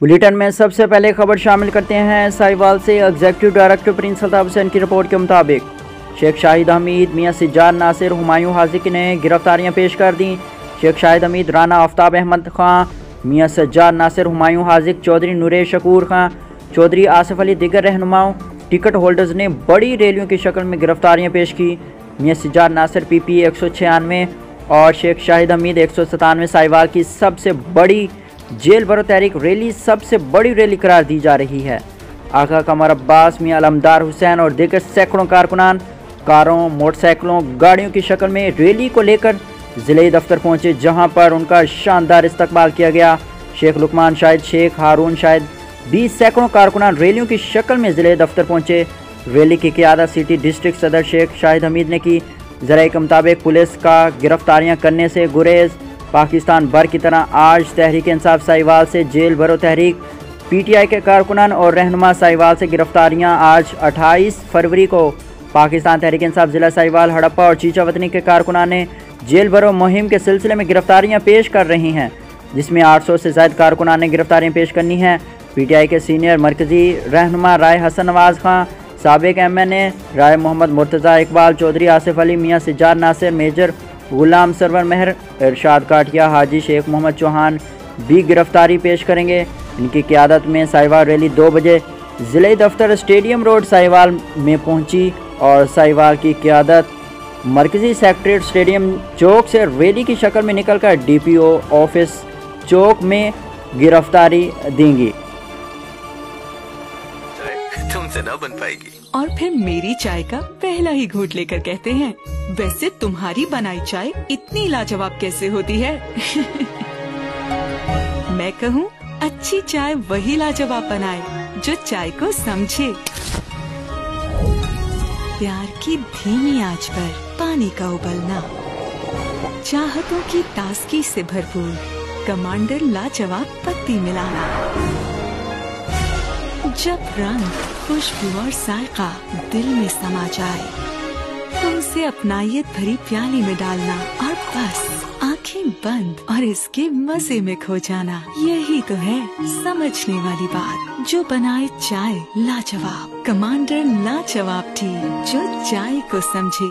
Bulletin में सबसे पहले खबर शामिल करते हैं। साहिवाल से executive director Prince Altaf Hussain की रिपोर्ट के मुताबिक शेख शाहिद हमीद, मियां सिज्जाद नासिर, हुमायूं हाजिक ने गिरफ्तारियां पेश कर दी। शेख शाहिद हमीद, राना आफ्ताब अहमद खां, मियां सिज्जाद नासिर, हुमायूं हाजिक, चौधरी नूरेश शकूर खां, चौधरी आसिफ अली, दिगर रहनुमाओं टिकट होल्डर्स ने बड़ी रैलियों की शक्ल में गिरफ्तारियाँ पेश की। मियां सिज्जाद नासिर PPA 196 और शेख शाहिद हमीद 197 साहिवाल की सबसे बड़ी जेल भरो तहरीक रैली सबसे बड़ी रैली करार दी जा रही है। आका कमर अब्बास, मियां अलमदार हुसैन और दीगर सैकड़ों कारकुनान कारों, मोटरसाइकिलों, गाड़ियों की शक्ल में रैली को लेकर ज़िले दफ्तर पहुंचे, जहां पर उनका शानदार इस्तकबाल किया गया। शेख लुकमान शाहिद, शेख हारून शाहिद, 20 सैकड़ों कारकुनान रैलियों की शक्ल में ज़िले दफ्तर पहुंचे। रैली की क़ियादत सिटी डिस्ट्रिक्ट सदर शेख शाहिद हमीद ने की। ज़राए के मुताबिक पुलिस का गिरफ्तारियाँ करने से गुरेज पाकिस्तान भर की तरह आज तहरीक इंसाफ साहिवाल से जेल भरो तहरीक, PTI के कारकुनान और रहनुमा साहिवाल से गिरफ्तारियां आज 28 फरवरी को पाकिस्तान तहरीक इंसाफ ज़िला साहिवाल, हड़प्पा और चीचा वतनी के कारकुनान ने जेल भरो मुहिम के सिलसिले में गिरफ्तारियां पेश कर रही हैं, जिसमें 800 से ज़ायद कारकुनान ने गिरफ्तारियां पेश करनी हैं। PTI के सीनियर मरकज़ी रहनुमा राय हसन नवाज़ खां, साबिक MNA राय मोहम्मद मुर्तज़ा इकबाल, चौधरी आसिफ अली, मियां सिज्जाद नासिर, मेजर गुलाम सरवर मेहर, इरशाद काटिया, हाजी शेख मोहम्मद चौहान भी गिरफ्तारी पेश करेंगे। इनकी क़ियादत में साहिवाल रैली 2 बजे ज़िले दफ्तर स्टेडियम रोड साहिवाल में पहुंची और साहिवाल की क़ियादत मरकज़ी सेक्रेटरीट स्टेडियम चौक से रैली की शक्ल में निकलकर DPO ऑफिस चौक में गिरफ्तारी देंगी। तुमसे ना बन पाएगी। और फिर मेरी चाय का पहला ही घूंट लेकर कहते हैं, वैसे तुम्हारी बनाई चाय इतनी लाजवाब कैसे होती है? मैं कहूँ अच्छी चाय वही लाजवाब बनाए जो चाय को समझे। प्यार की धीमी आंच पर पानी का उबलना, चाहतों की ताजगी से भरपूर कमांडर लाजवाब पत्ती मिलाना, जब रंग, खुशबू और जायका दिल में समा जाए तो उसे अपनायत भरी प्याली में डालना और बस आंखें बंद और इसके मजे में खो जाना। यही तो है समझने वाली बात, जो बनाए चाय लाजवाब। कमांडर लाजवाब टी, जो चाय को समझे।